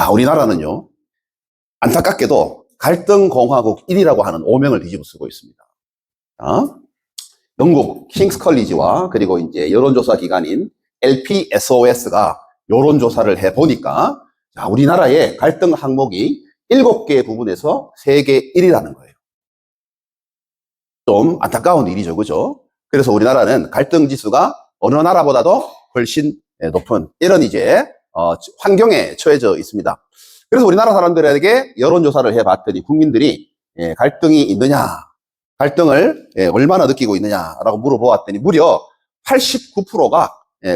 자, 우리나라는요, 안타깝게도 갈등공화국 1위라고 하는 오명을 뒤집어 쓰고 있습니다. 영국 킹스 컬리지와 그리고 이제 여론조사 기관인 LPSOS가 여론조사를 해보니까, 자, 우리나라의 갈등 항목이 7개 부분에서 세계 1위라는 거예요. 좀 안타까운 일이죠, 그죠? 그래서 우리나라는 갈등 지수가 어느 나라보다도 훨씬 높은 이런 이제 환경에 처해져 있습니다. 그래서 우리나라 사람들에게 여론조사를 해봤더니 국민들이 갈등이 있느냐, 갈등을 얼마나 느끼고 있느냐라고 물어보았더니 무려 89%가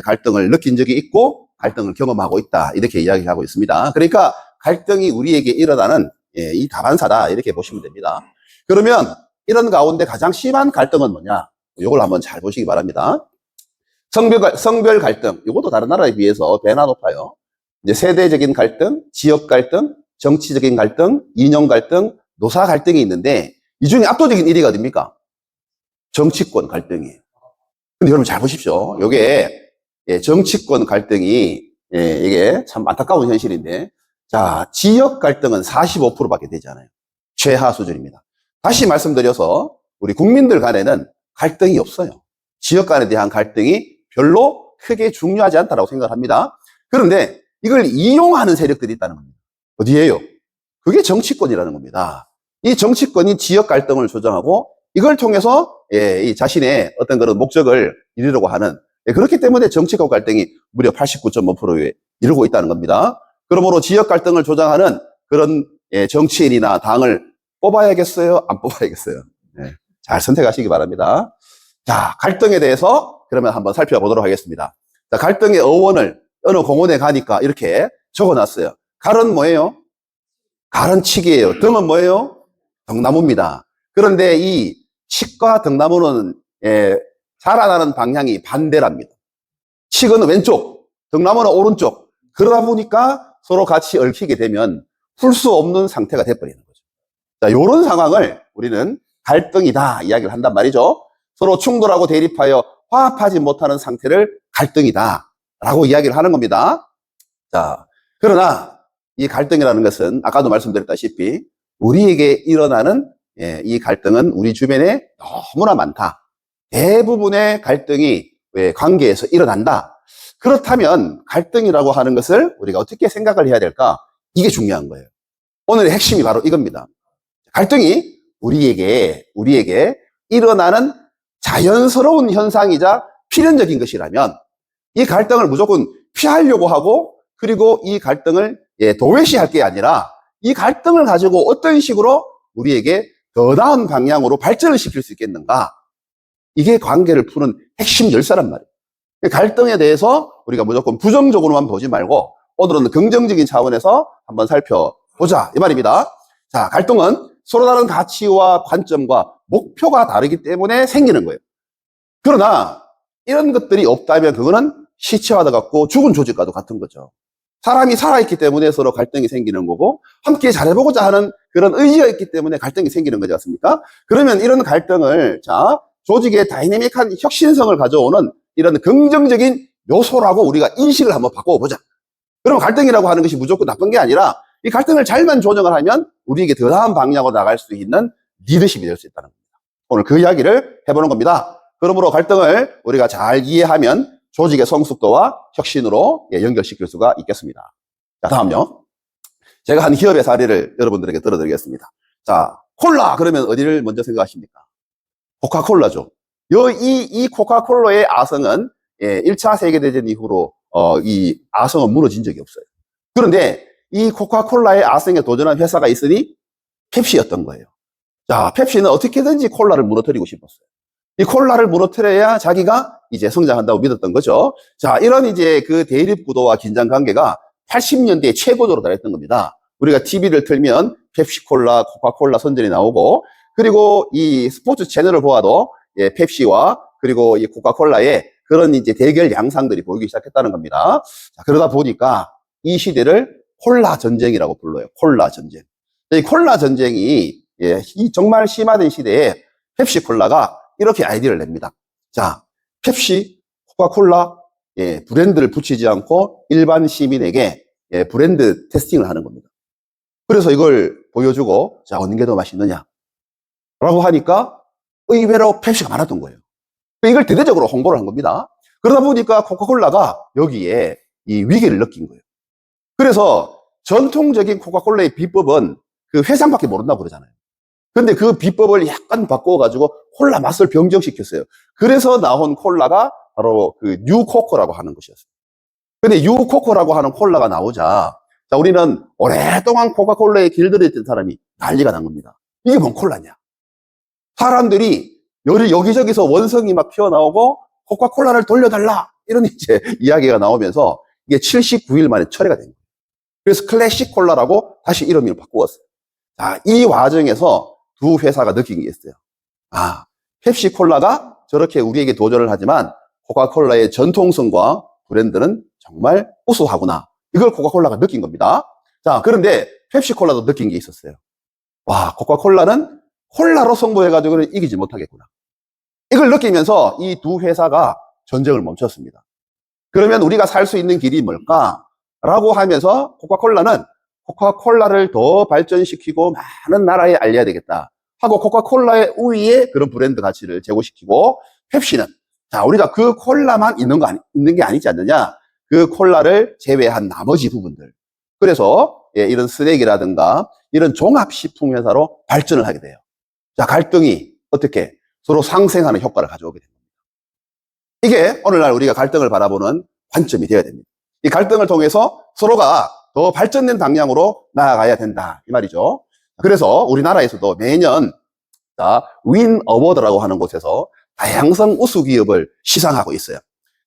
갈등을 느낀 적이 있고 갈등을 경험하고 있다, 이렇게 이야기하고 있습니다. 그러니까 갈등이 우리에게 일어나는 이 다반사다, 이렇게 보시면 됩니다. 그러면 이런 가운데 가장 심한 갈등은 뭐냐? 이걸 한번 잘 보시기 바랍니다. 성별 갈등, 이것도 다른 나라에 비해서 배나 높아요. 이제 세대적인 갈등, 지역 갈등, 정치적인 갈등, 이념 갈등, 노사 갈등이 있는데 이 중에 압도적인 1위가 어딥니까? 정치권 갈등이에요. 근데 여러분 잘 보십시오. 요게 정치권 갈등이 이게 참 안타까운 현실인데, 자, 지역 갈등은 45%밖에 되지 않아요. 최하 수준입니다. 다시 말씀드려서 우리 국민들 간에는 갈등이 없어요. 지역 간에 대한 갈등이 별로 크게 중요하지 않다고 생각합니다. 그런데 이걸 이용하는 세력들이 있다는 겁니다. 어디에요? 그게 정치권이라는 겁니다. 이 정치권이 지역 갈등을 조정하고 이걸 통해서 이 자신의 어떤 그런 목적을 이루려고 하는, 그렇기 때문에 정치권 갈등이 무려 89.5%에 이르고 있다는 겁니다. 그러므로 지역 갈등을 조장하는 그런 정치인이나 당을 뽑아야겠어요? 안 뽑아야겠어요? 잘 선택하시기 바랍니다. 자, 갈등에 대해서 그러면 한번 살펴보도록 하겠습니다. 자, 갈등의 어원을 어느 공원에 가니까 이렇게 적어놨어요. 갈은 뭐예요? 갈은 칡이에요. 등은 뭐예요? 등나무입니다. 그런데 이 칡과 등나무는 자라나는 방향이 반대랍니다. 칡은 왼쪽, 등나무는 오른쪽. 그러다 보니까 서로 같이 얽히게 되면 풀 수 없는 상태가 돼버리는 거죠. 자, 이런 상황을 우리는 갈등이다 이야기를 한단 말이죠. 서로 충돌하고 대립하여 화합하지 못하는 상태를 갈등이다 라고 이야기를 하는 겁니다. 자, 그러나 이 갈등이라는 것은 아까도 말씀드렸다시피 우리에게 일어나는 이 갈등은 우리 주변에 너무나 많다. 대부분의 갈등이 관계에서 일어난다. 그렇다면 갈등이라고 하는 것을 우리가 어떻게 생각을 해야 될까? 이게 중요한 거예요. 오늘의 핵심이 바로 이겁니다. 갈등이 우리에게 일어나는 자연스러운 현상이자 필연적인 것이라면 이 갈등을 무조건 피하려고 하고, 그리고 이 갈등을 도외시할 게 아니라 이 갈등을 가지고 어떤 식으로 우리에게 더 나은 방향으로 발전을 시킬 수 있겠는가? 이게 관계를 푸는 핵심 열쇠란 말이에요. 갈등에 대해서 우리가 무조건 부정적으로만 보지 말고 오늘은 긍정적인 차원에서 한번 살펴보자 이 말입니다. 자, 갈등은 서로 다른 가치와 관점과 목표가 다르기 때문에 생기는 거예요. 그러나 이런 것들이 없다면 그거는 시체와 같고 죽은 조직과도 같은 거죠. 사람이 살아있기 때문에 서로 갈등이 생기는 거고, 함께 잘해보고자 하는 그런 의지가 있기 때문에 갈등이 생기는 거지 않습니까? 그러면 이런 갈등을, 자, 조직의 다이내믹한 혁신성을 가져오는 이런 긍정적인 요소라고 우리가 인식을 한번 바꿔보자. 그럼 갈등이라고 하는 것이 무조건 나쁜 게 아니라 이 갈등을 잘만 조정을 하면 우리에게 더 나은 방향으로 나갈 수 있는 리더십이 될 수 있다는 겁니다. 오늘 그 이야기를 해보는 겁니다. 그러므로 갈등을 우리가 잘 이해하면 조직의 성숙도와 혁신으로 연결시킬 수가 있겠습니다. 자, 다음요. 제가 한 기업의 사례를 여러분들에게 들어드리겠습니다. 자, 콜라 그러면 어디를 먼저 생각하십니까? 코카콜라죠. 이 코카콜라의 아성은 1차 세계대전 이후로 이 아성은 무너진 적이 없어요. 그런데 이 코카콜라의 아성에 도전한 회사가 있으니 펩시였던 거예요. 자, 펩시는 어떻게든지 콜라를 무너뜨리고 싶었어요. 이 콜라를 무너뜨려야 자기가 이제 성장한다고 믿었던 거죠. 자, 이런 이제 그 대립 구도와 긴장 관계가 80년대에 최고조로 달했던 겁니다. 우리가 TV를 틀면 펩시콜라, 코카콜라 선전이 나오고, 그리고 이 스포츠 채널을 보아도 펩시와 그리고 이 코카콜라의 그런 이제 대결 양상들이 보이기 시작했다는 겁니다. 자, 그러다 보니까 이 시대를 콜라 전쟁이라고 불러요. 콜라 전쟁. 이 콜라 전쟁이 이 정말 심화된 시대에 펩시콜라가 이렇게 아이디어를 냅니다. 자, 펩시, 코카콜라 브랜드를 붙이지 않고 일반 시민에게 브랜드 테스팅을 하는 겁니다. 그래서 이걸 보여주고, 자, 어느 게 더 맛있느냐? 라고 하니까 의외로 펩시가 많았던 거예요. 이걸 대대적으로 홍보를 한 겁니다. 그러다 보니까 코카콜라가 여기에 이 위기를 느낀 거예요. 그래서 전통적인 코카콜라의 비법은 그 회상밖에 모른다고 그러잖아요. 근데 그 비법을 약간 바꿔가지고 콜라 맛을 병정시켰어요. 그래서 나온 콜라가 바로 그 뉴코코라고 하는 것이었어요. 근데 뉴코코라고 하는 콜라가 나오자, 자, 우리는 오랫동안 코카콜라에 길들였던 사람이 난리가 난 겁니다. 이게 뭔 콜라냐? 사람들이 여기저기서 원성이 막 튀어나오고 코카콜라를 돌려달라, 이런 이제 이야기가 나오면서 이게 79일 만에 철회가 된 거예요. 그래서 클래식 콜라라고 다시 이름을 바꾸었어요. 자, 이 과정에서 두 회사가 느낀 게 있어요. 아, 펩시콜라가 저렇게 우리에게 도전을 하지만 코카콜라의 전통성과 브랜드는 정말 우수하구나. 이걸 코카콜라가 느낀 겁니다. 자, 그런데 펩시콜라도 느낀 게 있었어요. 와, 코카콜라는 콜라로 승부해가지고는 이기지 못하겠구나. 이걸 느끼면서 이 두 회사가 전쟁을 멈췄습니다. 그러면 우리가 살 수 있는 길이 뭘까? 라고 하면서 코카콜라는 코카콜라를 더 발전시키고 많은 나라에 알려야 되겠다 하고 코카콜라의 우위에 그런 브랜드 가치를 제고시키고, 펩시는 자, 우리가 그 콜라만 있는 게 아니지 않느냐, 그 콜라를 제외한 나머지 부분들, 그래서 이런 스낵이라든가 이런 종합식품 회사로 발전을 하게 돼요. 자, 갈등이 어떻게 서로 상생하는 효과를 가져오게 됩니다. 이게 오늘날 우리가 갈등을 바라보는 관점이 되어야 됩니다. 이 갈등을 통해서 서로가 더 발전된 방향으로 나아가야 된다, 이 말이죠. 그래서 우리나라에서도 매년 윈 어워드라고 하는 곳에서 다양성 우수 기업을 시상하고 있어요.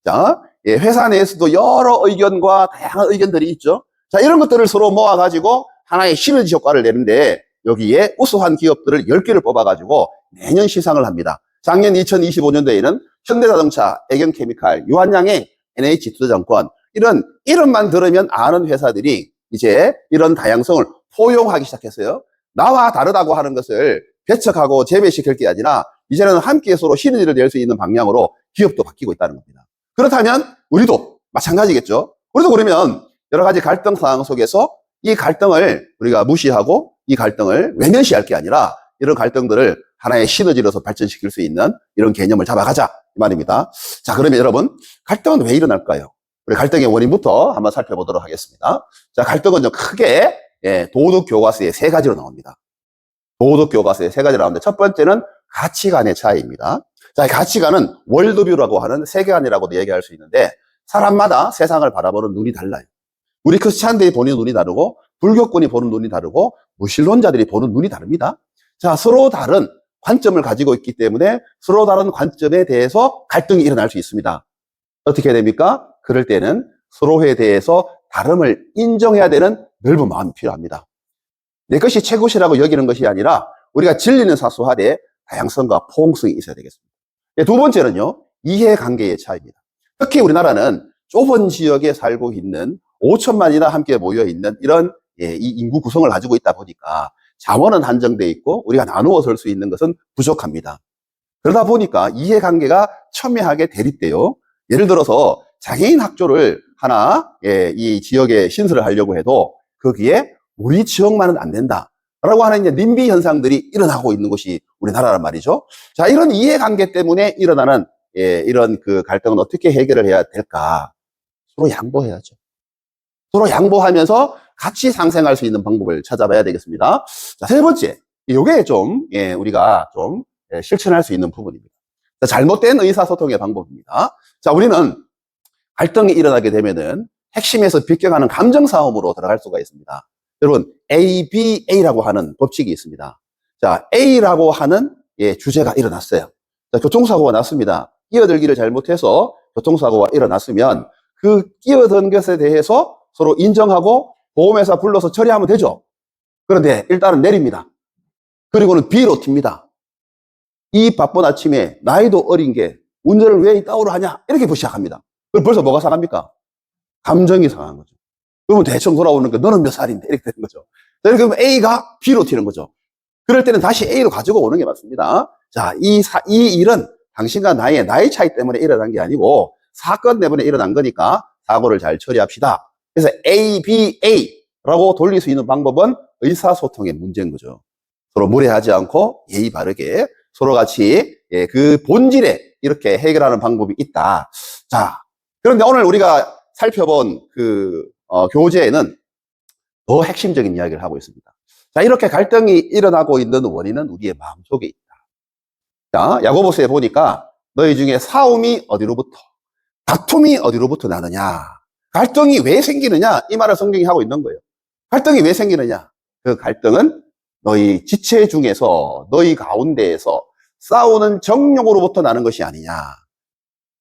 자, 회사 내에서도 여러 의견과 다양한 의견들이 있죠. 자, 이런 것들을 서로 모아가지고 하나의 시너지 효과를 내는데, 여기에 우수한 기업들을 10개를 뽑아가지고 매년 시상을 합니다. 작년 2025년도에는 현대자동차, 애경케미칼, 유한양행, NH투자증권, 이런 이름만 들으면 아는 회사들이 이제 이런 다양성을 포용하기 시작했어요. 나와 다르다고 하는 것을 배척하고 제외시킬 게 아니라 이제는 함께 서로 시너지를 낼 수 있는 방향으로 기업도 바뀌고 있다는 겁니다. 그렇다면 우리도 마찬가지겠죠. 우리도 그러면 여러 가지 갈등 상황 속에서 이 갈등을 우리가 무시하고 이 갈등을 외면시할 게 아니라 이런 갈등들을 하나의 시너지로서 발전시킬 수 있는 이런 개념을 잡아가자, 이 말입니다. 자, 그러면 여러분, 갈등은 왜 일어날까요? 우리 갈등의 원인부터 한번 살펴보도록 하겠습니다. 자, 갈등은 좀 크게 도덕 교과서에 3가지로 나옵니다. 도덕 교과서에 3가지로 나오는데, 첫 번째는 가치관의 차이입니다. 자, 가치관은 월드뷰라고 하는 세계관이라고도 얘기할 수 있는데, 사람마다 세상을 바라보는 눈이 달라요. 우리 크리스찬들이 보는 눈이 다르고, 불교권이 보는 눈이 다르고, 무신론자들이 보는 눈이 다릅니다. 자, 서로 다른 관점을 가지고 있기 때문에 서로 다른 관점에 대해서 갈등이 일어날 수 있습니다. 어떻게 해야 됩니까? 그럴 때는 서로에 대해서 다름을 인정해야 되는 넓은 마음이 필요합니다. 내 것이 최고시라고 여기는 것이 아니라 우리가 진리는 사소하되 다양성과 포용성이 있어야 되겠습니다. 두 번째는요, 이해관계의 차이입니다. 특히 우리나라는 좁은 지역에 살고 있는 5천만이나 함께 모여있는 이런 이 인구 구성을 가지고 있다 보니까 자원은 한정되어 있고 우리가 나누어 설 수 있는 것은 부족합니다. 그러다 보니까 이해관계가 첨예하게 대립돼요. 예를 들어서 장애인 학교를 하나 이 지역에 신설을 하려고 해도 거기에 우리 지역만은 안 된다 라고 하는 이제 님비 현상들이 일어나고 있는 것이 우리나라란 말이죠. 자, 이런 이해관계 때문에 일어나는 이런 그 갈등은 어떻게 해결을 해야 될까? 서로 양보해야죠. 서로 양보하면서 같이 상생할 수 있는 방법을 찾아봐야 되겠습니다. 자, 세 번째, 이게 좀 우리가 좀 실천할 수 있는 부분입니다. 자, 잘못된 의사소통의 방법입니다. 자, 우리는 갈등이 일어나게 되면은 핵심에서 비껴가는 감정싸움으로 들어갈 수가 있습니다. 여러분, ABA라고 하는 법칙이 있습니다. 자, A라고 하는 주제가 일어났어요. 자, 교통사고가 났습니다. 끼어들기를 잘못해서 교통사고가 일어났으면 그 끼어든 것에 대해서 서로 인정하고 보험회사 불러서 처리하면 되죠. 그런데 일단은 내립니다. 그리고는 B로 튑니다. 이 바쁜 아침에 나이도 어린 게 운전을 왜 이따위로 하냐? 이렇게 시작합니다. 그럼 벌써 뭐가 상합니까? 감정이 상한 거죠. 그러면 대충 돌아오는 거, 너는 몇 살인데? 이렇게 되는 거죠. 자, 이렇게 하면 A가 B로 튀는 거죠. 그럴 때는 다시 A로 가지고 오는 게 맞습니다. 자, 이 일은 당신과 나의 나이 차이 때문에 일어난 게 아니고 사건 때문에 일어난 거니까 사고를 잘 처리합시다. 그래서 ABA라고 돌릴 수 있는 방법은 의사소통의 문제인 거죠. 서로 무례하지 않고 예의 바르게 서로 같이 그 본질에 이렇게 해결하는 방법이 있다. 자, 그런데 오늘 우리가 살펴본 교재에는 더 핵심적인 이야기를 하고 있습니다. 자, 이렇게 갈등이 일어나고 있는 원인은 우리의 마음속에 있다. 자, 야고보서에 보니까 너희 중에 싸움이 어디로부터, 다툼이 어디로부터 나느냐, 갈등이 왜 생기느냐, 이 말을 성경이 하고 있는 거예요. 갈등이 왜 생기느냐? 그 갈등은 너희 지체 중에서, 너희 가운데에서 싸우는 정욕으로부터 나는 것이 아니냐,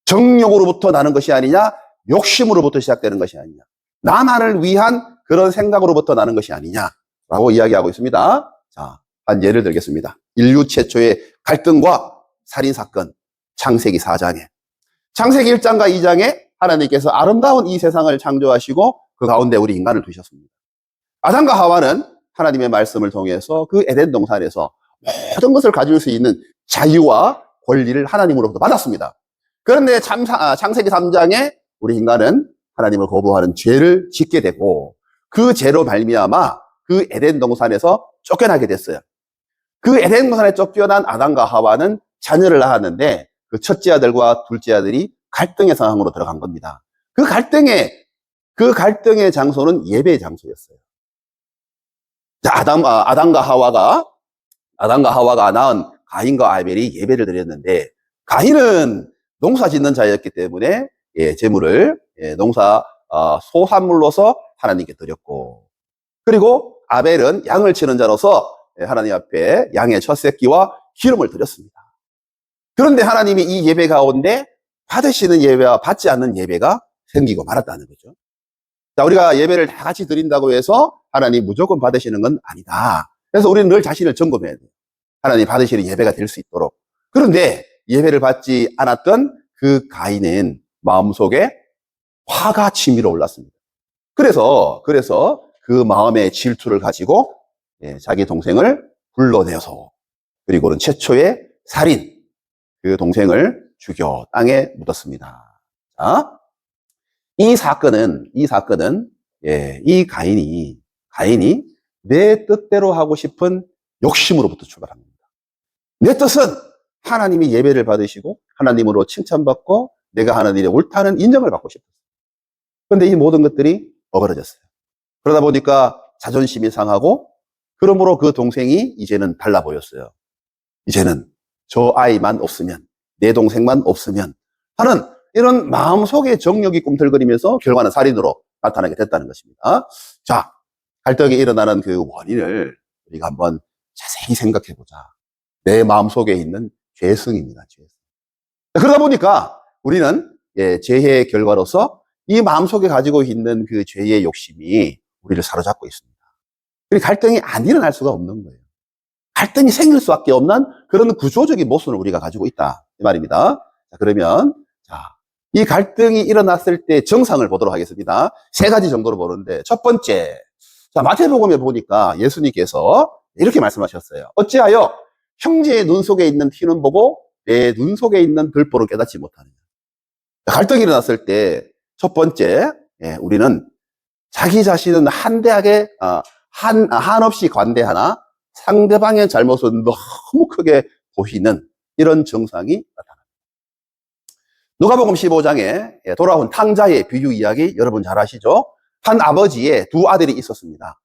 정욕으로부터 나는 것이 아니냐, 욕심으로부터 시작되는 것이 아니냐, 나만을 위한 그런 생각으로부터 나는 것이 아니냐라고 이야기하고 있습니다. 자, 한 예를 들겠습니다. 인류 최초의 갈등과 살인사건, 창세기 4장에. 창세기 1장과 2장에 하나님께서 아름다운 이 세상을 창조하시고 그 가운데 우리 인간을 두셨습니다. 아담과 하와는 하나님의 말씀을 통해서 그 에덴 동산에서 모든 것을 가질 수 있는 자유와 권리를 하나님으로부터 받았습니다. 그런데 창세기 3장에 우리 인간은 하나님을 거부하는 죄를 짓게 되고 그 죄로 말미암아 그 에덴 동산에서 쫓겨나게 됐어요. 그 에덴 동산에 쫓겨난 아담과 하와는 자녀를 낳았는데 그 첫째 아들과 둘째 아들이 갈등의 상황으로 들어간 겁니다. 그 갈등의 장소는 예배의 장소였어요. 자, 아담과 하와가 낳은 가인과 아벨이 예배를 드렸는데 가인은 농사 짓는 자였기 때문에 제물을 농사 소산물로서 하나님께 드렸고, 그리고 아벨은 양을 치는 자로서 하나님 앞에 양의 첫 새끼와 기름을 드렸습니다. 그런데 하나님이 이 예배 가운데 받으시는 예배와 받지 않는 예배가 생기고 말았다는 거죠. 자, 우리가 예배를 다 같이 드린다고 해서 하나님 무조건 받으시는 건 아니다. 그래서 우리는 늘 자신을 점검해야 돼요. 하나님 받으시는 예배가 될 수 있도록. 그런데 예배를 받지 않았던 그 가인은 마음속에 화가 치밀어 올랐습니다. 그래서 그 마음의 질투를 가지고 자기 동생을 불러내서, 그리고는 최초의 살인, 그 동생을 죽여 땅에 묻었습니다. 자, 이 사건은 이 가인이 내 뜻대로 하고 싶은 욕심으로부터 출발합니다. 내 뜻은 하나님이 예배를 받으시고 하나님으로 칭찬받고 내가 하는 일에 옳다는 인정을 받고 싶었어요. 그런데 이 모든 것들이 어그러졌어요. 그러다 보니까 자존심이 상하고, 그러므로 그 동생이 이제는 달라 보였어요. 이제는 저 아이만 없으면, 내 동생만 없으면 하는 이런 마음속의 정욕이 꿈틀거리면서 결과는 살인으로 나타나게 됐다는 것입니다. 자, 갈등이 일어나는 그 원인을 우리가 한번 자세히 생각해 보자. 내 마음속에 있는 죄성입니다. 죄성. 그러다 보니까 우리는 죄의 결과로서 이 마음속에 가지고 있는 그 죄의 욕심이 우리를 사로잡고 있습니다. 그리고 갈등이 안 일어날 수가 없는 거예요. 갈등이 생길 수밖에 없는 그런 구조적인 모순을 우리가 가지고 있다, 이 말입니다. 자, 그러면 이 갈등이 일어났을 때 정상을 보도록 하겠습니다. 세 가지 정도로 보는데, 첫 번째, 자, 마태복음에 보니까 예수님께서 이렇게 말씀하셨어요. 어찌하여 형제의 눈 속에 있는 티는 보고 내 눈 속에 있는 들보를 깨닫지 못하느냐. 갈등이 일어났을 때 첫 번째, 우리는 자기 자신은 한대하게 한없이 관대하나 상대방의 잘못은 너무 크게 보이는 이런 증상이 나타납니다. 누가복음 15장에 돌아온 탕자의 비유 이야기 여러분 잘 아시죠? 한 아버지의 두 아들이 있었습니다.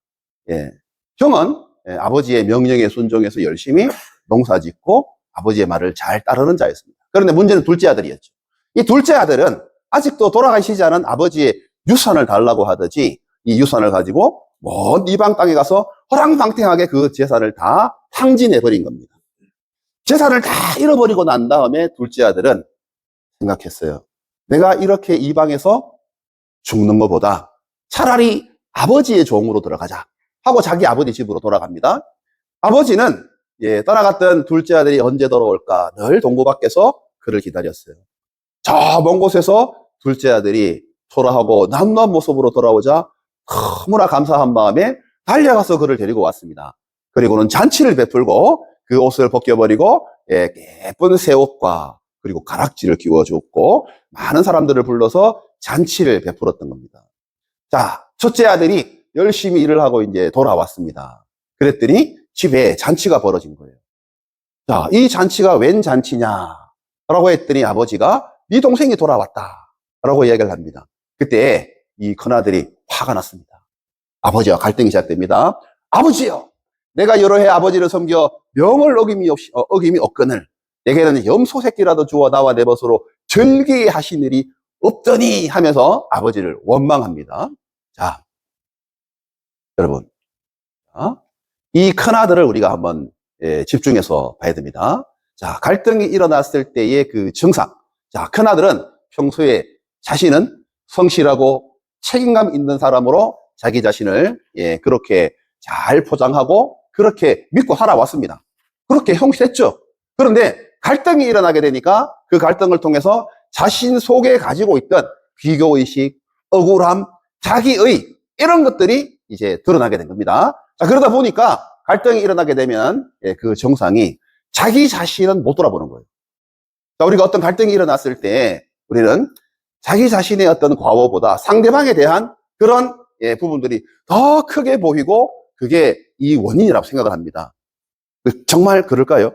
형은 아버지의 명령에 순종해서 열심히 농사 짓고 아버지의 말을 잘 따르는 자였습니다. 그런데 문제는 둘째 아들이었죠. 이 둘째 아들은 아직도 돌아가시지 않은 아버지의 유산을 달라고 하듯이 이 유산을 가지고 먼 이방 땅에 가서 허랑방탕하게 그 재산을 다 탕진해버린 겁니다. 재산을 다 잃어버리고 난 다음에 둘째 아들은 생각했어요. 내가 이렇게 이방에서 죽는 것보다 차라리 아버지의 종으로 들어가자 하고 자기 아버지 집으로 돌아갑니다. 아버지는 떠나갔던 둘째 아들이 언제 돌아올까 늘 동고 밖에서 그를 기다렸어요. 저 먼 곳에서 둘째 아들이 초라하고 남루한 모습으로 돌아오자 너무나 감사한 마음에 달려가서 그를 데리고 왔습니다. 그리고는 잔치를 베풀고 그 옷을 벗겨버리고 예쁜 새 옷과 그리고 가락지를 끼워주었고 많은 사람들을 불러서 잔치를 베풀었던 겁니다. 자, 첫째 아들이 열심히 일을 하고 이제 돌아왔습니다. 그랬더니 집에 잔치가 벌어진 거예요. 자, 이 잔치가 웬 잔치냐라고 했더니 아버지가 네 동생이 돌아왔다라고 이야기를 합니다. 그때 이 큰아들이 화가 났습니다. 아버지와 갈등이 시작됩니다. 아버지요, 내가 여러 해 아버지를 섬겨 명을 어김이 없거늘 내게는 염소 새끼라도 주어 나와 내 벗으로 절기에 하신 일이 없더니 하면서 아버지를 원망합니다. 자, 여러분, 이 큰아들을 우리가 한번 집중해서 봐야 됩니다. 자, 갈등이 일어났을 때의 그 증상. 자, 큰아들은 평소에 자신은 성실하고 책임감 있는 사람으로 자기 자신을 그렇게 잘 포장하고 그렇게 믿고 살아왔습니다. 그렇게 형식했죠. 그런데 갈등이 일어나게 되니까 그 갈등을 통해서 자신 속에 가지고 있던 비교의식, 억울함, 자기의 이런 것들이 이제 드러나게 된 겁니다. 자, 그러다 보니까 갈등이 일어나게 되면 그 정상이 자기 자신은 못 돌아보는 거예요. 자, 우리가 어떤 갈등이 일어났을 때 우리는 자기 자신의 어떤 과오보다 상대방에 대한 그런 부분들이 더 크게 보이고 그게 이 원인이라고 생각을 합니다. 정말 그럴까요?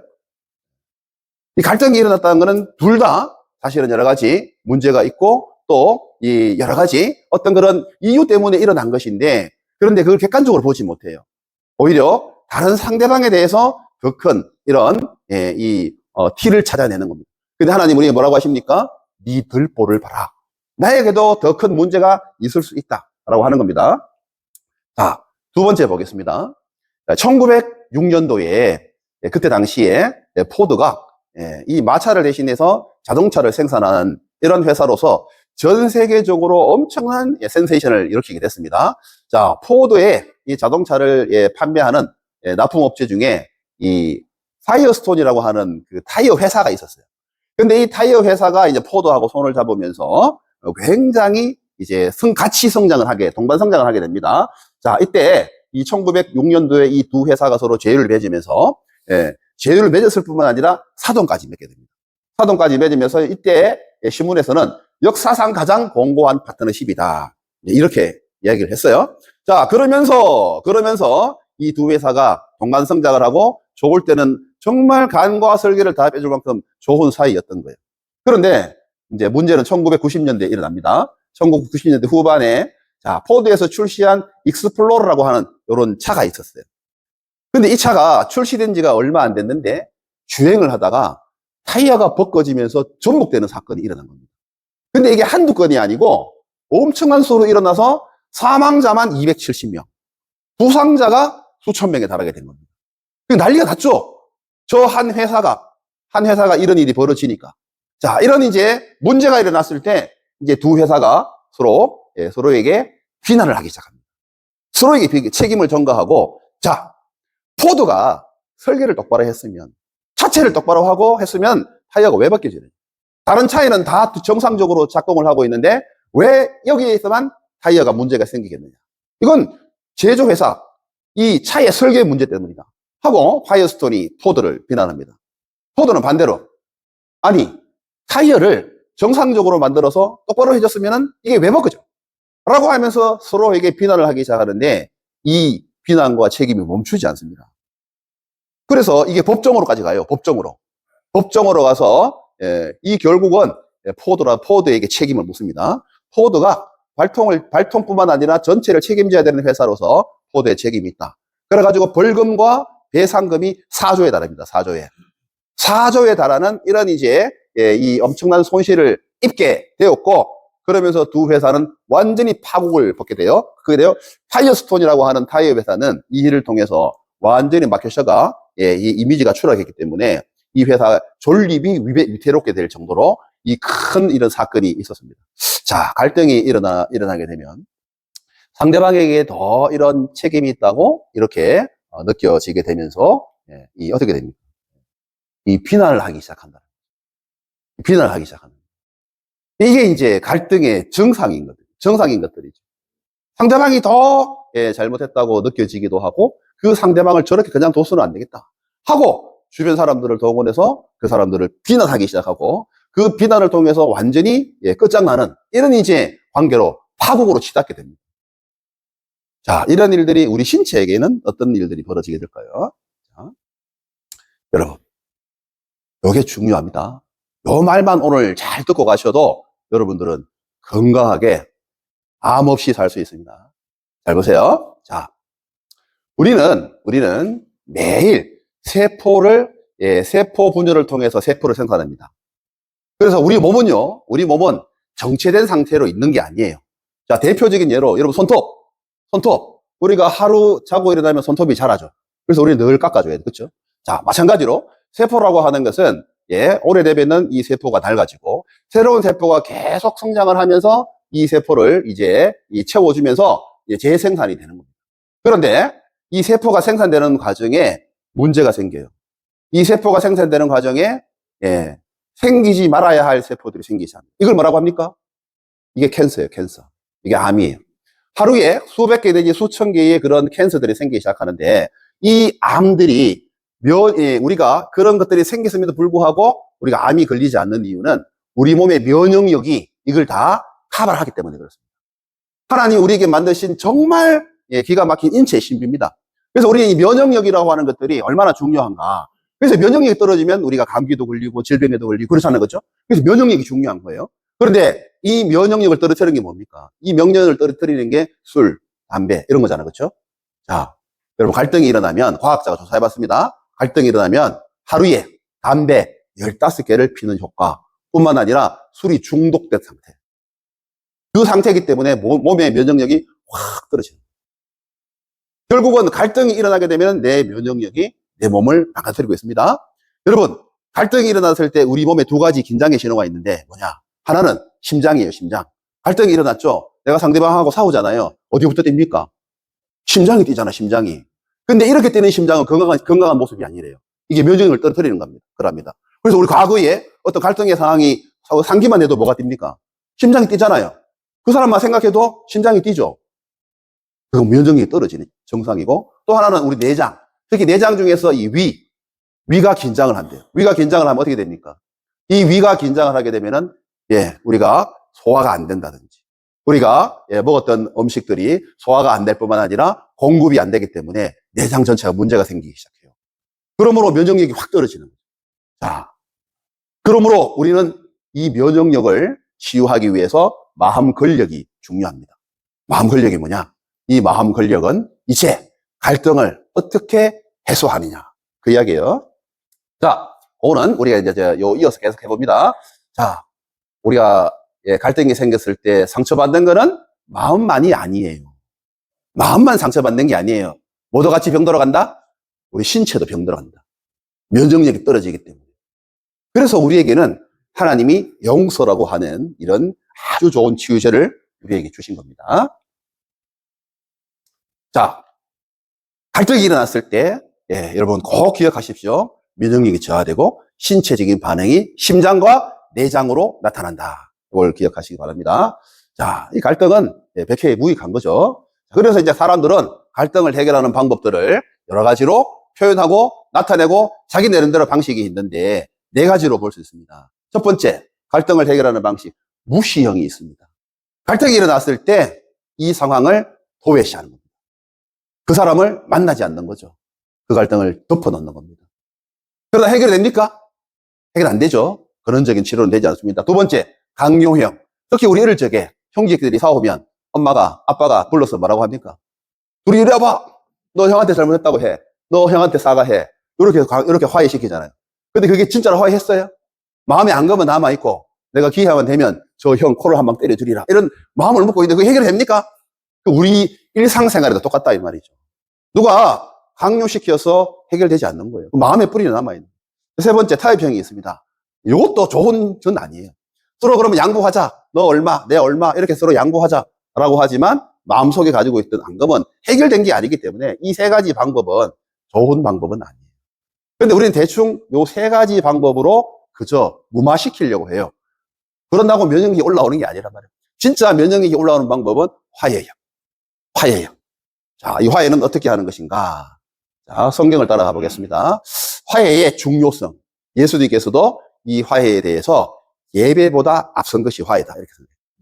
이 갈등이 일어났다는 것은 둘 다 사실은 여러 가지 문제가 있고 또 이 여러 가지 어떤 그런 이유 때문에 일어난 것인데 그런데 그걸 객관적으로 보지 못해요. 오히려 다른 상대방에 대해서 더 큰 이런 티를 찾아내는 겁니다. 근데 하나님 우리에게 뭐라고 하십니까? 네 들보를 봐라. 나에게도 더 큰 문제가 있을 수 있다라고 하는 겁니다. 자, 두 번째 보겠습니다. 1906년도에 그때 당시에 포드가 이 마차를 대신해서 자동차를 생산하는 이런 회사로서 전 세계적으로 엄청난 센세이션을 일으키게 됐습니다. 자, 포드의 이 자동차를 판매하는 납품업체 중에 이 파이어스톤이라고 하는 그 타이어 회사가 있었어요. 근데 이 타이어 회사가 이제 포드하고 손을 잡으면서 굉장히 이제 같이 성장을 하게, 동반 성장을 하게 됩니다. 자, 이때 이 1906년도에 이 두 회사가 서로 제휴를 맺으면서 제휴를 맺었을 뿐만 아니라 사돈까지 맺게 됩니다. 사돈까지 맺으면서 이때 신문에서는 역사상 가장 공고한 파트너십이다. 이렇게 이야기를 했어요. 자, 그러면서 이 두 회사가 동반 성장을 하고 좋을 때는 정말 간과 설계를 다 빼줄 만큼 좋은 사이였던 거예요. 그런데 이제 문제는 1990년대에 일어납니다. 1990년대 후반에 자, 포드에서 출시한 익스플로러라고 하는 이런 차가 있었어요. 근데 이 차가 출시된 지가 얼마 안 됐는데 주행을 하다가 타이어가 벗겨지면서 전복되는 사건이 일어난 겁니다. 근데 이게 한두 건이 아니고 엄청난 수로 일어나서 사망자만 270명, 부상자가 수천 명에 달하게 된 겁니다. 난리가 났죠? 저 한 회사가 이런 일이 벌어지니까. 자, 이런 이제 문제가 일어났을 때 이제 두 회사가 서로에게 비난을 하기 시작합니다. 서로에게 책임을 전가하고, 자, 포드가 설계를 똑바로 했으면, 차체를 똑바로 하고 했으면 타이어가 왜 벗겨지느냐? 다른 차에는 다 정상적으로 작동을 하고 있는데 왜 여기에서만 타이어가 문제가 생기겠느냐? 이건 제조회사, 이 차의 설계 문제 때문이다. 하고 파이어스톤이 포드를 비난합니다. 포드는 반대로 아니 타이어를 정상적으로 만들어서 똑바로 해줬으면 이게 왜 벗겨져? 라고 하면서 서로에게 비난을 하기 시작하는데 이 비난과 책임이 멈추지 않습니다. 그래서 이게 법정으로까지 가요. 법정으로 가서 이 결국은 포드에게 책임을 묻습니다. 포드가 발통뿐만 아니라 전체를 책임져야 되는 회사로서 포드에 책임이 있다. 그래가지고 벌금과 배상금이 4조에 달합니다. 4조에 달하는 이런 이제 이 엄청난 손실을 입게 되었고 그러면서 두 회사는 완전히 파국을 벗게 돼요. 그게 돼요. 파이어스톤이라고 하는 타이어 회사는 이 일을 통해서 완전히 마켓셔가 이 이미지가 추락했기 때문에 이 회사 존립이 위태롭게 될 정도로 이 큰 이런 사건이 있었습니다. 자, 갈등이 일어나게 되면 상대방에게 더 이런 책임이 있다고 이렇게 느껴지게 되면서 어떻게 됩니까? 이 비난을 하기 시작한다. 비난을 하기 시작합니다. 이게 이제 갈등의 정상인 것들이죠. 상대방이 더 잘못했다고 느껴지기도 하고 그 상대방을 저렇게 그냥 둬서는 안 되겠다 하고 주변 사람들을 동원해서 그 사람들을 비난하기 시작하고 그 비난을 통해서 완전히 끝장나는 이런 이제 관계로 파국으로 치닫게 됩니다. 자, 이런 일들이 우리 신체에게는 어떤 일들이 벌어지게 될까요? 자, 여러분, 이게 중요합니다. 요 말만 오늘 잘 듣고 가셔도 여러분들은 건강하게 암 없이 살 수 있습니다. 잘 보세요. 자, 우리는 매일 세포 분열을 통해서 세포를 생산합니다. 그래서 우리 몸은 정체된 상태로 있는 게 아니에요. 자, 대표적인 예로, 여러분, 손톱. 우리가 하루 자고 일어나면 손톱이 자라죠. 그래서 우리는 늘 깎아줘야 돼. 그렇죠? 자, 마찬가지로 세포라고 하는 것은, 오래되면은 이 세포가 낡아지고, 새로운 세포가 계속 성장을 하면서 이 세포를 이제 채워주면서 재생산이 되는 겁니다. 그런데 이 세포가 생산되는 과정에 문제가 생겨요. 이 세포가 생산되는 과정에, 생기지 말아야 할 세포들이 생기지 않아요. 이걸 뭐라고 합니까? 이게 캔서예요, 캔서. 이게 암이에요. 하루에 수백 개 내지 수천 개의 그런 캔서들이 생기기 시작하는데, 이 암들이 우리가 그런 것들이 생겼음에도 불구하고 우리가 암이 걸리지 않는 이유는 우리 몸의 면역력이 이걸 다 커버를 하기 때문에 그렇습니다. 하나님 우리에게 만드신 정말 기가 막힌 인체의 신비입니다. 그래서 우리 이 면역력이라고 하는 것들이 얼마나 중요한가. 그래서 면역력이 떨어지면 우리가 감기도 걸리고 질병에도 걸리고 그렇잖아요. 그렇죠? 그래서 면역력이 중요한 거예요. 그런데 이 면역력을 떨어뜨리는 게 뭡니까? 이 면역력을 떨어뜨리는 게 술, 담배 이런 거잖아요. 그렇죠? 자, 여러분 갈등이 일어나면 과학자가 조사해봤습니다. 갈등이 일어나면 하루에 담배 15개를 피는 효과뿐만 아니라 술이 중독된 상태. 그 상태이기 때문에 몸의 면역력이 확 떨어지는 거예요. 결국은 갈등이 일어나게 되면 내 면역력이 내 몸을 망가뜨리고 있습니다. 여러분, 갈등이 일어났을 때 우리 몸에 두 가지 긴장의 신호가 있는데 뭐냐? 하나는 심장이에요, 심장. 갈등이 일어났죠? 내가 상대방하고 싸우잖아요. 어디부터 뜁니까? 심장이 뛰잖아, 심장이. 근데 이렇게 뛰는 심장은 건강한 모습이 아니래요. 이게 면역력을 떨어뜨리는 겁니다. 그럽니다. 그래서 우리 과거에 어떤 갈등의 상황이 상기만 해도 뭐가 뜁니까? 심장이 뛰잖아요. 그 사람만 생각해도 심장이 뛰죠. 그건 면역력이 떨어지는 정상이고, 또 하나는 우리 내장. 특히 내장 중에서 이 위가 긴장을 한대요. 위가 긴장을 하면 어떻게 됩니까? 이 위가 긴장을 하게 되면은, 우리가 소화가 안 된다든지, 우리가 먹었던 음식들이 소화가 안 될 뿐만 아니라 공급이 안 되기 때문에 내장 전체가 문제가 생기기 시작해요. 그러므로 면역력이 확 떨어지는 거죠. 자, 그러므로 우리는 이 면역력을 치유하기 위해서 마음 근력이 중요합니다. 마음 근력이 뭐냐? 이 마음 근력은 이제 갈등을 어떻게 해소하느냐. 그 이야기예요. 자, 오늘 우리가 이제 이어서 계속 해봅니다. 자, 우리가 갈등이 생겼을 때 상처받는 거는 마음만이 아니에요. 마음만 상처받는 게 아니에요. 모두 같이 병들어 간다? 우리 신체도 병들어 간다. 면역력이 떨어지기 때문에. 그래서 우리에게는 하나님이 용서라고 하는 이런 아주 좋은 치유제를 우리에게 주신 겁니다. 자, 갈등이 일어났을 때, 여러분 꼭 기억하십시오. 면역력이 저하되고 신체적인 반응이 심장과 내장으로 나타난다. 이걸 기억하시기 바랍니다. 자, 이 갈등은 백해무익한 거죠. 그래서 이제 사람들은 갈등을 해결하는 방법들을 여러 가지로 표현하고 나타내고 자기 나름대로 방식이 있는데 4가지로 볼 수 있습니다. 첫 번째, 갈등을 해결하는 방식, 무시형이 있습니다. 갈등이 일어났을 때 이 상황을 도외시하는 겁니다. 그 사람을 만나지 않는 거죠. 그 갈등을 덮어놓는 겁니다. 그러다 해결됩니까? 해결 안 되죠. 근원적인 치료는 되지 않습니다. 두 번째, 강요형. 특히 우리 어릴 적에 형제들이 싸우면 엄마가, 아빠가 불러서 뭐라고 합니까? 둘이 이리 와봐. 너 형한테 잘못했다고 해. 너 형한테 사과해. 이렇게 화해시키잖아요. 근데 그게 진짜로 화해했어요? 마음에 안 가면 남아있고, 내가 기회만 되면 저 형 코를 한 방 때려주리라. 이런 마음을 먹고 있는데 그게 해결됩니까? 우리 일상생활에도 똑같다 이 말이죠. 누가 강요시켜서 해결되지 않는 거예요. 마음의 뿌리는 남아있는 거예요. 세 번째, 타협형이 있습니다. 이것도 좋은 전 아니에요. 서로 그러면 양보하자. 너 얼마, 내 얼마 이렇게 서로 양보하자라고 하지만 마음속에 가지고 있던 앙금은 해결된 게 아니기 때문에 이 3가지 방법은 좋은 방법은 아니에요. 그런데 우리는 대충 요 3가지 방법으로 그저 무마시키려고 해요. 그런다고 면역력이 올라오는 게 아니란 말이에요. 진짜 면역력이 올라오는 방법은 화해형. 자, 이 화해는 어떻게 하는 것인가? 자, 성경을 따라가 보겠습니다. 화해의 중요성. 예수님께서도 이 화해에 대해서 예배보다 앞선 것이 화해다. 이렇게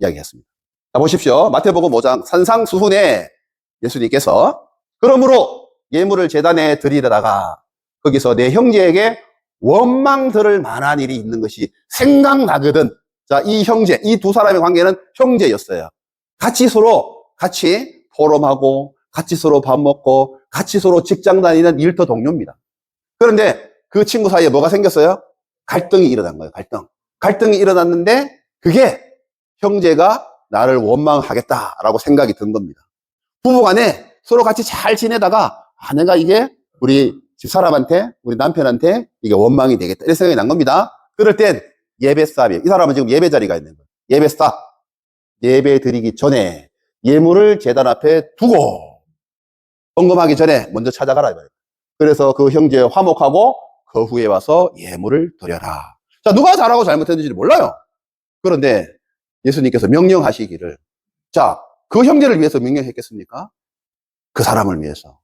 이야기했습니다. 자, 보십시오. 마태복음 5장 산상수훈에 예수님께서. 그러므로 예물을 제단에 드리려다가 거기서 내 형제에게 원망 들을 만한 일이 있는 것이 생각나거든. 자, 이 형제, 이 두 사람의 관계는 형제였어요. 같이 포럼하고, 같이 서로 밥 먹고, 같이 서로 직장 다니는 일터 동료입니다. 그런데 그 친구 사이에 뭐가 생겼어요? 갈등이 일어난 거예요, 갈등이 일어났는데, 그게 형제가 나를 원망하겠다라고 생각이 든 겁니다. 부부간에 서로 같이 잘 지내다가, 내가 이게 우리 집사람한테, 우리 남편한테 이게 원망이 되겠다. 이런 생각이 난 겁니다. 그럴 땐 예배 스탑이에요. 이 사람은 지금 예배 자리가 있는 거예요. 예배 스탑. 예배 드리기 전에 예물을 제단 앞에 두고 헌금하기 전에 먼저 찾아가라. 그래서 그 형제 화목하고 그 후에 와서 예물을 드려라. 자, 누가 잘하고 잘못했는지 몰라요. 그런데 예수님께서 명령하시기를, 자, 그 형제를 위해서 명령했겠습니까? 그 사람을 위해서.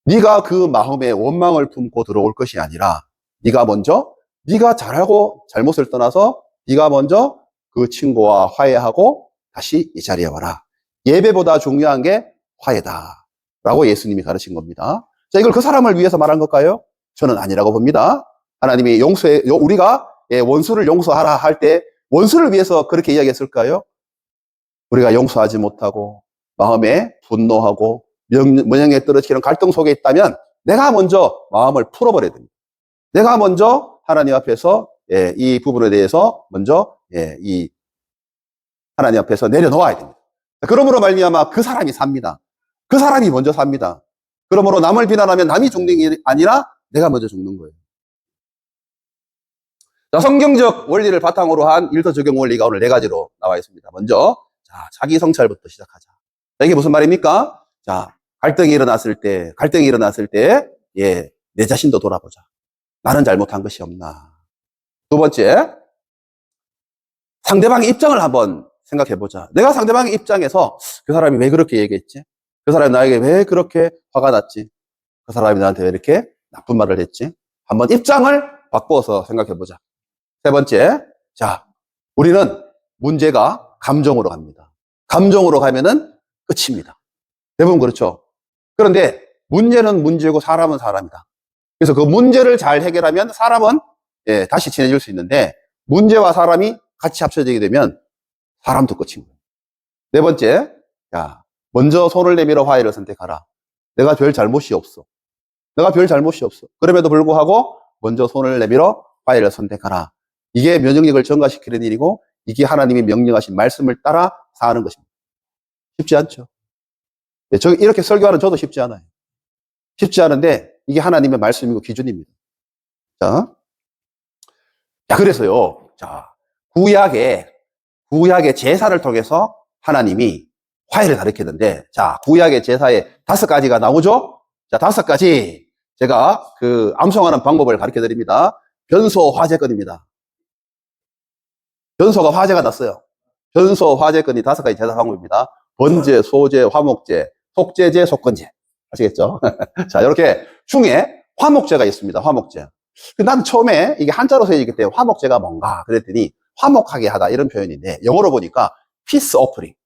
네가 그 마음에 원망을 품고 들어올 것이 아니라 네가 잘하고 잘못을 떠나서 네가 먼저 그 친구와 화해하고 다시 이 자리에 와라. 예배보다 중요한 게 화해다 라고 예수님이 가르친 겁니다. 자, 이걸 그 사람을 위해서 말한 걸까요? 저는 아니라고 봅니다. 하나님이 우리가 원수를 용서하라 할 때 원수를 위해서 그렇게 이야기했을까요? 우리가 용서하지 못하고 마음에 분노하고 명령에 떨어지는 갈등 속에 있다면 내가 먼저 마음을 풀어버려야 됩니다. 내가 먼저 하나님 앞에서 이 부분에 대해서 먼저 이 하나님 앞에서 내려놓아야 됩니다. 그러므로 말미암아 그 사람이 삽니다. 그 사람이 먼저 삽니다. 그러므로 남을 비난하면 남이 죽는 게 아니라 내가 먼저 죽는 거예요. 자, 성경적 원리를 바탕으로 한 일터 적용 원리가 오늘 4가지로 나와 있습니다. 먼저 자기 성찰부터 시작하자. 자, 이게 무슨 말입니까? 자, 갈등이 일어났을 때, 내 자신도 돌아보자. 나는 잘못한 것이 없나. 두 번째, 상대방의 입장을 한번 생각해보자. 내가 상대방의 입장에서 그 사람이 왜 그렇게 얘기했지? 그 사람이 나에게 왜 그렇게 화가 났지? 그 사람이 나한테 왜 이렇게 나쁜 말을 했지? 한번 입장을 바꿔서 생각해보자. 세 번째, 자, 우리는 문제가 감정으로 갑니다. 감정으로 가면은 끝입니다. 대부분 그렇죠. 그런데 문제는 문제고 사람은 사람이다. 그래서 그 문제를 잘 해결하면 사람은 다시 친해질 수 있는데 문제와 사람이 같이 합쳐지게 되면 사람도 끝인 거예요. 네 번째, 야, 먼저 손을 내밀어 화해를 선택하라. 내가 별 잘못이 없어. 그럼에도 불구하고 먼저 손을 내밀어 화해를 선택하라. 이게 면역력을 증가시키는 일이고 이게 하나님이 명령하신 말씀을 따라 사는 것입니다. 쉽지 않죠. 이렇게 설교하는 저도 쉽지 않아요. 쉽지 않은데 이게 하나님의 말씀이고 기준입니다. 자, 그래서요. 자, 구약의 제사를 통해서 하나님이 화해를 가르치는데, 자, 구약의 제사에 5가지가 나오죠? 자, 5가지. 제가 암송하는 방법을 가르쳐 드립니다. 변소 화제건입니다. 변소가 화제가 났어요. 변소 화제건이 5가지 제사 방법입니다. 번제, 소제, 화목제, 속제제, 속건제. 아시겠죠? 자, 이렇게 중에 화목제가 있습니다. 화목제. 난 처음에 이게 한자로 써있기 때문에 화목제가 뭔가 그랬더니 화목하게 하다 이런 표현인데 영어로 보니까 peace offering.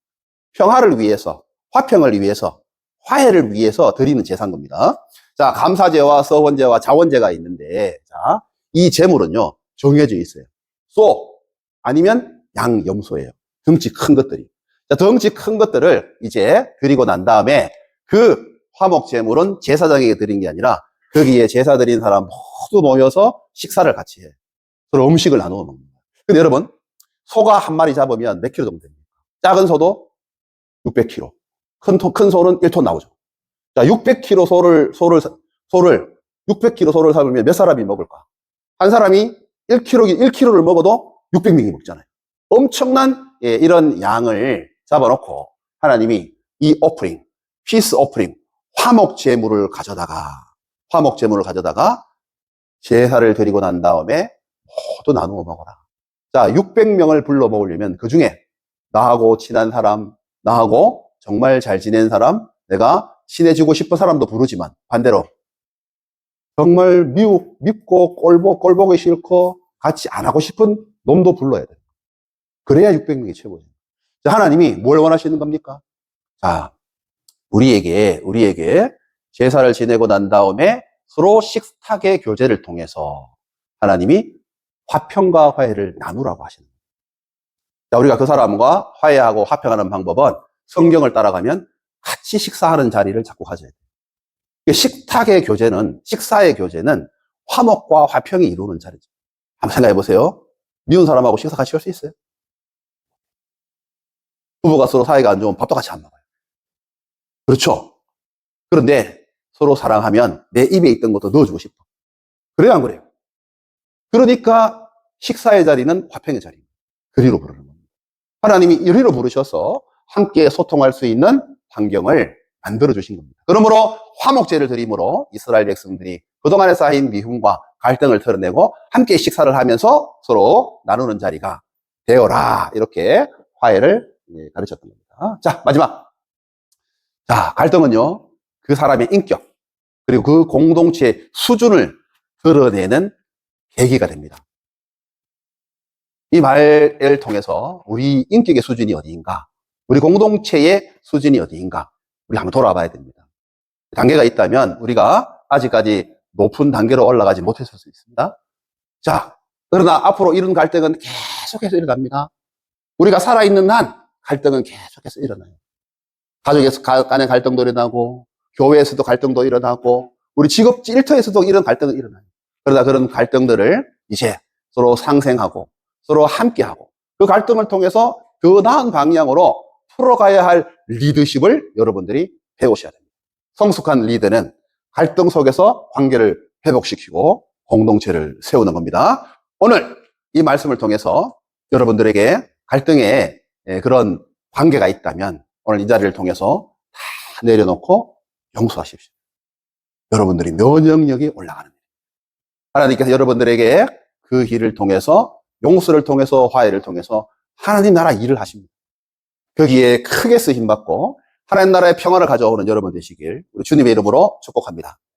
평화를 위해서, 화평을 위해서, 화해를 위해서 드리는 제사인 겁니다. 자, 감사제와 서원제와 자원제가 있는데, 자, 이 제물은요, 정해져 있어요. 소, 아니면 양염소예요. 덩치 큰 것들이. 자, 덩치 큰 것들을 이제 드리고 난 다음에 그 화목 제물은 제사장에게 드린 게 아니라 거기에 제사 드린 사람 모두 모여서 식사를 같이 해요. 서로 음식을 나누어 먹습니다. 근데 여러분, 소가 한 마리 잡으면 몇 킬로 정도 됩니까? 작은 소도 600kg. 큰 소는 1톤 나오죠. 자, 600kg 소를 600kg 소를 잡으면 몇 사람이 먹을까? 한 사람이 1kg를 먹어도 600명이 먹잖아요. 엄청난 이런 양을 잡아놓고 하나님이 이 오프링, 피스 오프링, 화목 제물을 가져다가 제사를 드리고 난 다음에 모두 나누어 먹어라. 자, 600명을 불러 먹으려면 그 중에 나하고 친한 사람, 나하고 정말 잘 지낸 사람, 내가 친해지고 싶은 사람도 부르지만 반대로 정말 밉고 꼴보기 싫고 같이 안 하고 싶은 놈도 불러야 돼요. 그래야 600명이 최고죠. 자, 하나님이 뭘 원하시는 겁니까? 자, 우리에게 제사를 지내고 난 다음에 서로 식탁의 교제를 통해서 하나님이 화평과 화해를 나누라고 하시는 거예요. 자, 우리가 그 사람과 화해하고 화평하는 방법은 성경을 따라가면 같이 식사하는 자리를 자꾸 가져야 돼요. 식탁의 교제는, 식사의 교제는 화목과 화평이 이루는 자리죠. 한번 생각해 보세요. 미운 사람하고 식사 같이 할 수 있어요? 부부가 서로 사이가 안 좋으면 밥도 같이 안 먹어요. 그렇죠? 그런데 서로 사랑하면 내 입에 있던 것도 넣어주고 싶어. 그래요, 안 그래요? 그러니까 식사의 자리는 화평의 자리입니다. 그리로 부르는 겁니다. 하나님이 이리로 부르셔서 함께 소통할 수 있는 환경을 만들어주신 겁니다. 그러므로 화목제를 드림으로 이스라엘 백성들이 그동안에 쌓인 미움과 갈등을 털어내고 함께 식사를 하면서 서로 나누는 자리가 되어라. 이렇게 화해를 가르쳤던 겁니다. 자, 마지막. 자, 갈등은요, 그 사람의 인격, 그리고 그 공동체의 수준을 드러내는 계기가 됩니다. 이 말을 통해서 우리 인격의 수준이 어디인가, 우리 공동체의 수준이 어디인가, 우리 한번 돌아봐야 됩니다. 단계가 있다면 우리가 아직까지 높은 단계로 올라가지 못했을 수 있습니다. 자, 그러나 앞으로 이런 갈등은 계속해서 일어납니다. 우리가 살아있는 한 갈등은 계속해서 일어나요. 가족에서 간의 갈등도 일어나고, 교회에서도 갈등도 일어나고, 우리 직업 일터에서도 이런 갈등은 일어나요. 그러다 그런 갈등들을 이제 서로 상생하고, 서로 함께하고, 그 갈등을 통해서 더 나은 방향으로 풀어가야 할 리더십을 여러분들이 배우셔야 됩니다. 성숙한 리더는 갈등 속에서 관계를 회복시키고 공동체를 세우는 겁니다. 오늘 이 말씀을 통해서 여러분들에게 갈등에 그런 관계가 있다면 오늘 이 자리를 통해서 다 내려놓고 용서하십시오. 여러분들이 면역력이 올라가는 거예요. 하나님께서 여러분들에게 그 길을 통해서, 용서를 통해서, 화해를 통해서 하나님 나라 일을 하십니다. 거기에 크게 쓰임받고 하나님 나라의 평화를 가져오는 여러분 되시길 우리 주님의 이름으로 축복합니다.